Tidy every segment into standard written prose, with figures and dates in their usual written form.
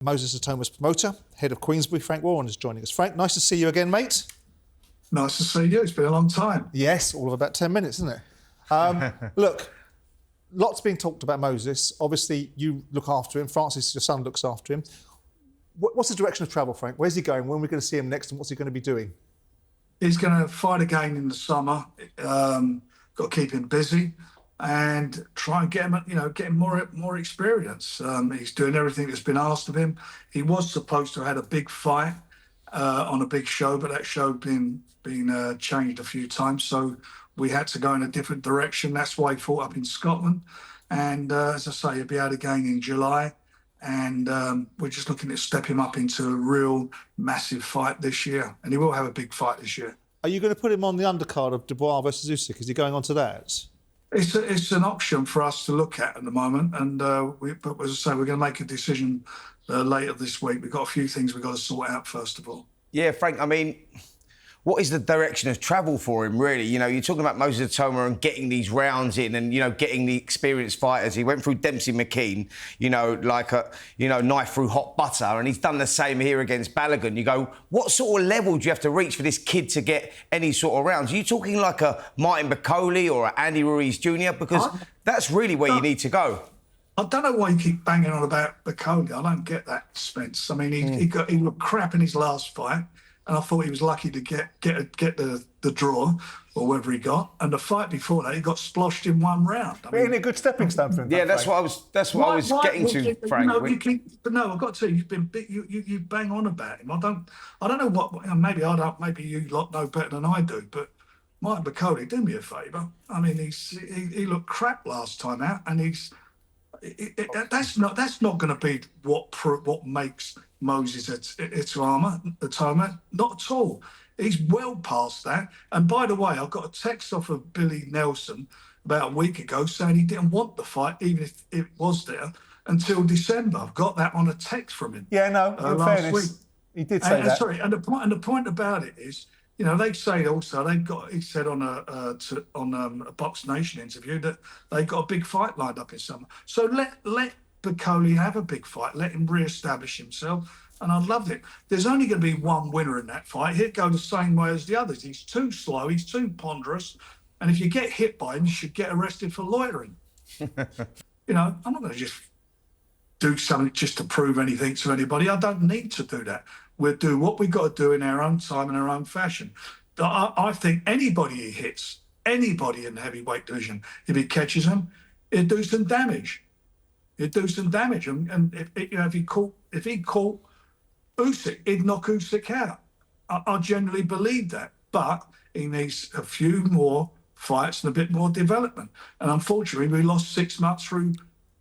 Moses Itauma's promoter, head of Queensbury, Frank Warren, is joining us. Frank, nice to see you again, mate. Nice to see you. It's been a long time. Yes, all of about 10 minutes, isn't it? Look, lots being talked about Moses. Obviously, you look after him. Francis, your son, looks after him. What's the direction of travel, Frank? Where's he going? When are we going to see him next, and what's he going to be doing? He's going to fight again in the summer. Got to keep him busy and try and get him, more experience. He's doing everything that's been asked of him. He was supposed to have had a big fight on a big show, but that show been changed a few times, so we had to go in a different direction. That's why he fought up in Scotland, and as I say, he'll be out again in July. And we're just looking to step him up into a real massive fight this year, and he will have a big fight this year. Are you going to put him on the undercard of Dubois versus Usyk? Is he going on to that? It's an option for us to look at the moment, and but as I say, we're going to make a decision later this week. We've got a few things we've got to sort out first of all. Yeah, Frank, I mean, what is the direction of travel for him, really? You know, you're talking about Moses Itauma and getting these rounds in and, getting the experienced fighters. He went through Dempsey McKean, like a, knife through hot butter, and he's done the same here against Balogun. You go, what sort of level do you have to reach for this kid to get any sort of rounds? Are you talking like a Martin Bakole or an Andy Ruiz Jr.? Because that's really where you need to go. I don't know why you keep banging on about Bakole. I don't get that, Spence. I mean, he looked crap in his last fight, and I thought he was lucky to get the draw, or whatever he got. And the fight before that, he got splashed in one round. Really a good stepping stone for him. Yeah, that's what I was getting to, Frank. No, I've got to. You've been you bang on about him. I don't know what. Maybe I don't. Maybe you lot know better than I do. But Martin Bakole, do me a favour. I mean, he looked crap last time out, and that's not going to be what makes Moses Itauma. Not at all. He's well past that. And by the way, I got a text off of Billy Nelson about a week ago saying he didn't want the fight, even if it was there, until December. I've got that on a text from him. Yeah, no, in last fairness, week. He did say that. Sorry, and the point about it is, they say also he said on a Box Nation interview that they got a big fight lined up in summer. So let Bakole have a big fight, let him re-establish himself, and I loved it. There's only going to be one winner in that fight. He'd go the same way as the others. He's too slow, he's too ponderous, and if you get hit by him, you should get arrested for loitering. I'm not going to just do something just to prove anything to anybody. I don't need to do that. We'll do what we've got to do in our own time and our own fashion. I think anybody he hits, anybody in the heavyweight division, if he catches him, he'll do some damage. And if he caught Usyk, he'd knock Usyk out. I generally believe that. But he needs a few more fights and a bit more development. And unfortunately, we lost 6 months through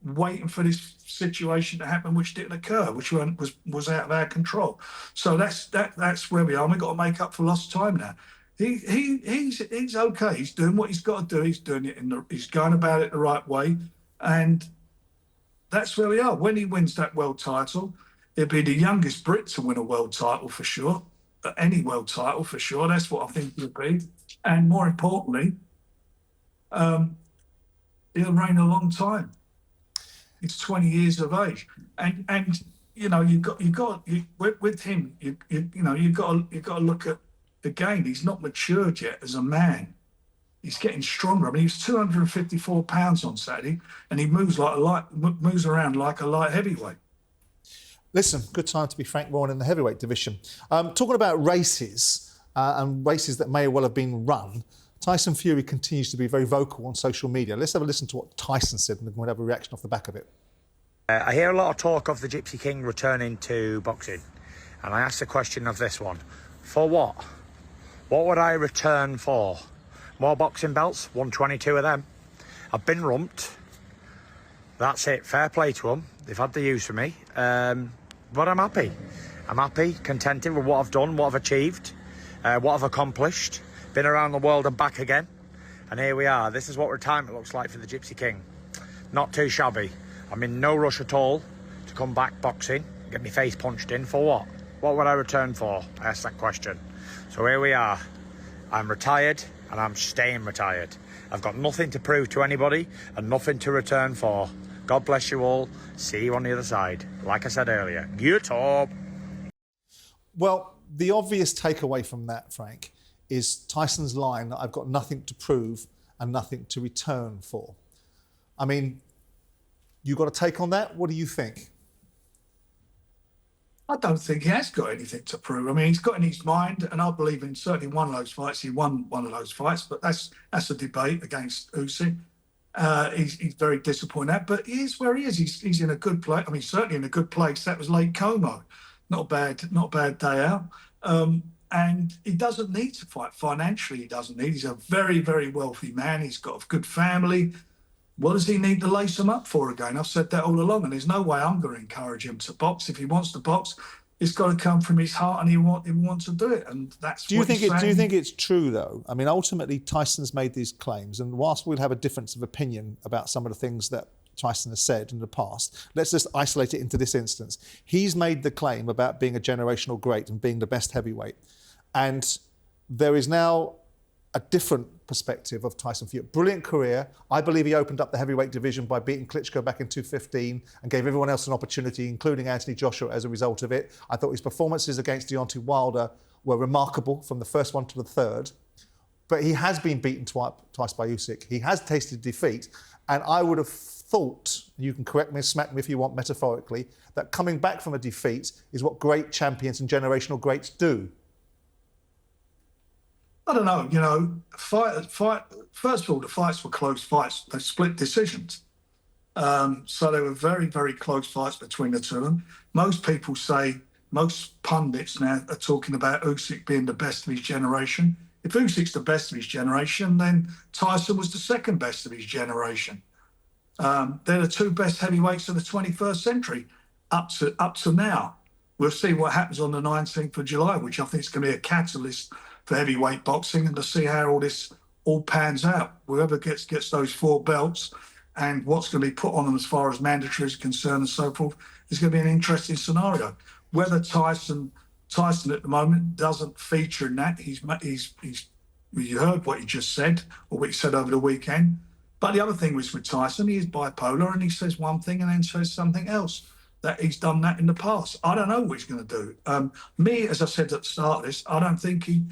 waiting for this situation to happen, which didn't occur, which was out of our control. So that's where we are. And we've got to make up for lost time now. He's okay. He's doing what he's got to do. He's doing it he's going about it the right way, and that's where we are. When he wins that world title, he'll be the youngest Brit to win a world title for sure. Any world title for sure. That's what I think he'll be. And more importantly, he'll reign a long time. It's 20 years of age, and with him, you've got to look at again. He's not matured yet as a man. He's getting stronger. I mean, he was 254 pounds on Saturday, and he moves around like a light heavyweight. Listen, good time to be Frank Warren in the heavyweight division. Talking about races and races that may well have been run. Tyson Fury continues to be very vocal on social media. Let's have a listen to what Tyson said and we'll have a reaction off the back of it. I hear a lot of talk of the Gypsy King returning to boxing. And I asked the question of this one. For what? What would I return for? More boxing belts? 122 of them. I've been rumped. That's it. Fair play to them. They've had the use for me. But I'm happy. I'm happy, contented with what I've done, what I've achieved, what I've accomplished. Been around the world and back again, and here we are. This is what retirement looks like for the Gypsy King. Not too shabby. I'm in no rush at all to come back boxing, get my face punched in. For what? What would I return for? I asked that question. So here we are. I'm retired and I'm staying retired. I've got nothing to prove to anybody and nothing to return for. God bless you all. See you on the other side. like I said earlier, YouTube. Well, the obvious takeaway from that, Frank, is Tyson's line that I've got nothing to prove and nothing to return for. I mean, you got a take on that? What do you think? I don't think he has got anything to prove. I mean, he's got in his mind, and I believe in certainly one of those fights. He won one of those fights, but that's a debate against Usyk. He's very disappointed at, but he is where he is. He's in a good place. I mean, certainly in a good place. That was Lake Como. Not a bad day out. And he doesn't need to fight financially. He doesn't need. He's a very, very wealthy man. He's got a good family. What does he need to lace him up for again? I've said that all along, and there's no way I'm going to encourage him to box. If he wants to box, it's got to come from his heart, and he wants to do it. And that's do you think it's true though? I mean, ultimately, Tyson's made these claims, and whilst we'll have a difference of opinion about some of the things that Tyson has said in the past, let's just isolate it into this instance. He's made the claim about being a generational great and being the best heavyweight, and there is now a different perspective of Tyson Fury. Brilliant career. I believe he opened up the heavyweight division by beating Klitschko back in 2015 and gave everyone else an opportunity, including Anthony Joshua, as a result of it. I thought his performances against Deontay Wilder were remarkable from the first one to the third. But he has been beaten twice by Usyk. He has tasted defeat. And I would have thought, you can correct me, smack me if you want metaphorically, that coming back from a defeat is what great champions and generational greats do. I don't know, you know, first of all, the fights were close fights. They split decisions. So they were very, very close fights between the two of them. Most people say, most pundits now are talking about Usyk being the best of his generation. If Usyk's the best of his generation, then Tyson was the second best of his generation. They're the two best heavyweights of the 21st century up to now. We'll see what happens on the 19th of July, which I think is going to be a catalyst for heavyweight boxing, and to see how all this all pans out. Whoever gets those 4 belts and what's going to be put on them as far as mandatory is concerned and so forth is going to be an interesting scenario. Whether Tyson at the moment doesn't feature in that, you heard what he just said, or what he said over the weekend. But the other thing was with Tyson, he is bipolar, and he says one thing and then says something else. That he's done that in the past. I don't know what he's going to do. Me, as I said at the start of this, I don't think he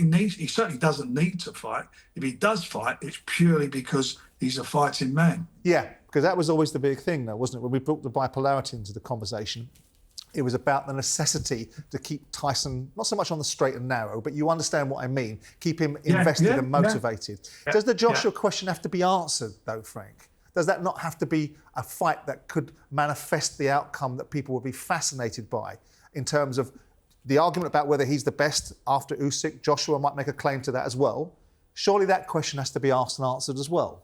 needs. He certainly doesn't need to fight. If he does fight, it's purely because he's a fighting man. Yeah, because that was always the big thing, though, wasn't it? When we brought the bipolarity into the conversation, it was about the necessity to keep Tyson not so much on the straight and narrow, but you understand what I mean. Keep him invested and motivated. Yeah. Does the Joshua question have to be answered, though, Frank? Does that not have to be a fight that could manifest the outcome that people would be fascinated by in terms of the argument about whether he's the best after Usyk? Joshua might make a claim to that as well. Surely that question has to be asked and answered as well.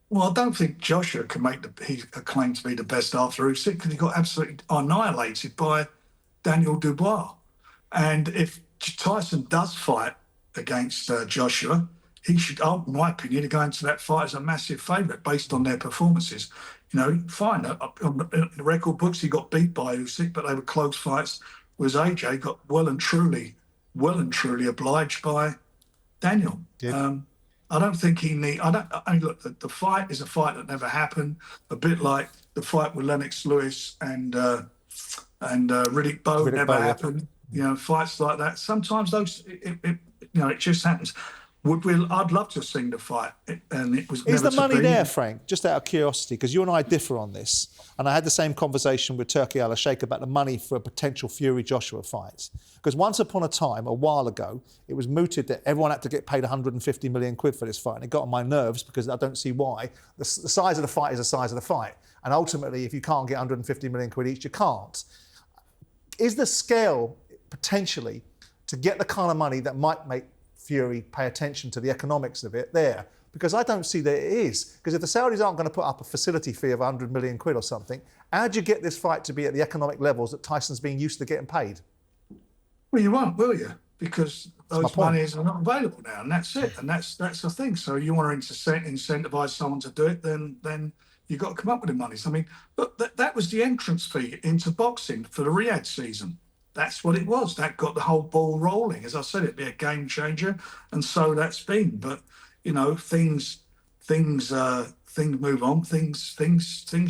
Well, I don't think Joshua can make a claim to be the best after Usyk, because he got absolutely annihilated by Daniel Dubois. And if Tyson does fight against Joshua, he should, in my opinion, go into that fight as a massive favourite based on their performances. You know, fine. On the record books, he got beat by Usyk, but they were close fights. Whereas AJ got well and truly obliged by Daniel. Yeah. I don't think he need. I mean, look, the fight is a fight that never happened. A bit like the fight with Lennox Lewis and Riddick Bowe never happened. You know, fights like that. Sometimes those, it just happens. I'd love to have seen the fight, and it was. Is the money there, Frank? Just out of curiosity, because you and I differ on this, and I had the same conversation with Turki Al-Sheikh about the money for a potential Fury-Joshua fight. Because once upon a time, a while ago, it was mooted that everyone had to get paid 150 million quid for this fight, and it got on my nerves because I don't see why. The size of the fight is the size of the fight, and ultimately, if you can't get 150 million quid each, you can't. Is the scale potentially to get the kind of money that might make Fury pay attention to the economics of it there? Because I don't see that it is. Because if the Saudis aren't going to put up a facility fee of 100 million quid or something, how do you get this fight to be at the economic levels that Tyson's being used to getting paid? Well, you won't, will you? Because those monies are not available now, and that's it. And that's the thing. So you want to incentivise someone to do it, then you've got to come up with the money. So, I mean, look, that was the entrance fee into boxing for the Riyadh season. That's what it was. That got the whole ball rolling. As I said, it'd be a game changer, and so that's been. But you know, things things move on, things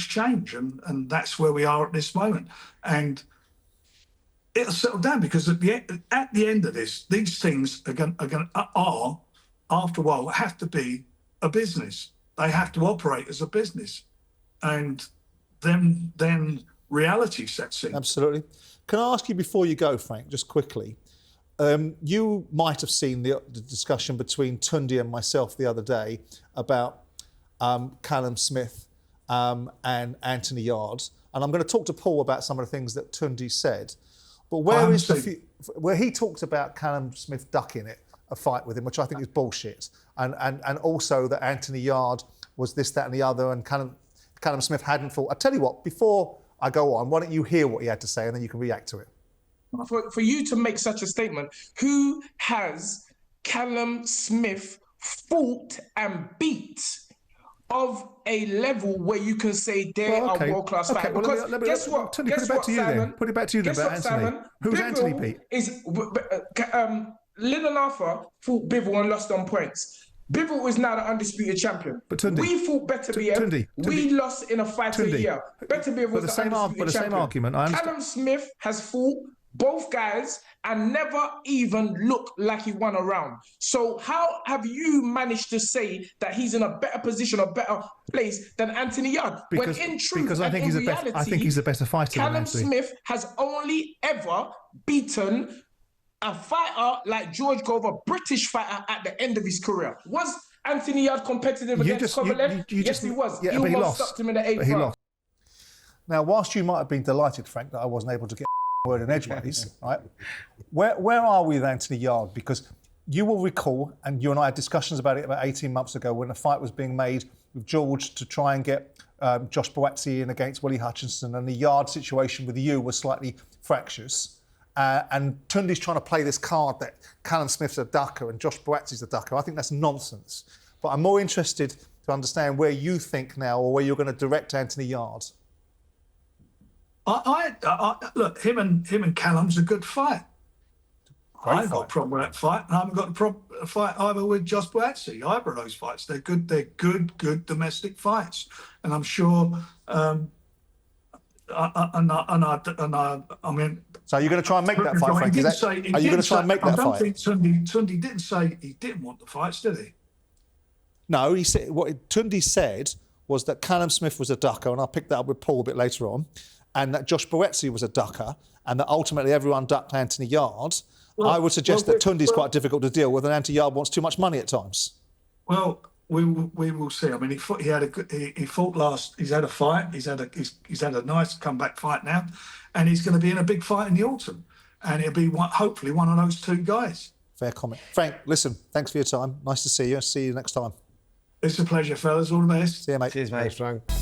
change, and that's where we are at this moment. And it'll settle down, because at the end of this, these things are after a while have to be a business. They have to operate as a business, and then reality sets in. Absolutely. Can I ask you before you go, Frank, just quickly? You might have seen the discussion between Tunde and myself the other day about Callum Smith and Anthony Yarde, and I'm going to talk to Paul about some of the things that Tunde said. But where he talked about Callum Smith ducking a fight with him, which I think is bullshit, and also that Anthony Yarde was this, that, and the other, and Callum Smith hadn't fought. I tell you what, before I go on, why don't you hear what he had to say, and then you can react to it. For you to make such a statement, who has Callum Smith fought and beat of a level where you can say they are world-class fighter? Because guess what? Tunde, put it back to you then. Put it back to you then about Anthony. Who's Anthony beat? Lyndon Arthur fought Bivol and lost on points. Bivol is now the undisputed champion. But Tunde, we fought Beterbiev. We lost in a fight a year. Beterbiev was the undisputed champion. Same argument. I understand. Callum Smith has fought both guys and never even looked like he won a round. So how have you managed to say that he's in a better position or better place than Anthony Yarde? Because, when in truth, because I think he's a better fighter than Anthony. Callum Smith has only ever beaten a fighter like George Grove, a British fighter at the end of his career. Was Anthony Yarde competitive against Kovalev? Yes, he was. Yeah, he almost stopped him in the 8th round. Now, whilst you might have been delighted, Frank, that I wasn't able to get word in edgeways, right? Where are we with Anthony Yarde? Because you will recall, and you and I had discussions about it about 18 months ago, when a fight was being made with George to try and get Josh Boazzi in against Willie Hutchinson, and the Yarde situation with you was slightly fractious. And Tunde's trying to play this card that Callum Smith's a ducker and Josh Boazzi's a ducker. I think that's nonsense. But I'm more interested to understand where you think now, or where you're going to direct Anthony Yarde. Look, him and Callum's a good fight. I haven't got a problem with that fight, and I haven't got a fight either with Josh Boazzi. Either of those fights, they're good. They're good domestic fights, and I'm sure. I mean. So you're going to try and make that fight, Frank? Are you going to try and make that fight? I don't think Tunde didn't say he didn't want the fights, did he? No, he said what Tunde said was that Callum Smith was a ducker, and I'll pick that up with Paul a bit later on, and that Josh Boazzi was a ducker, and that ultimately everyone ducked Anthony Yarde. Well, I would suggest that Tunde's quite difficult to deal with, and Anthony Yarde wants too much money at times. Well, we will see. I mean, he fought last. He's had a fight. He's had a nice comeback fight now, and he's going to be in a big fight in the autumn, and it'll be hopefully one of those two guys. Fair comment, Frank. Listen, thanks for your time. Nice to see you. See you next time. It's a pleasure, fellas. All the best. See you, mate. Cheers, mate. Thanks, Frank.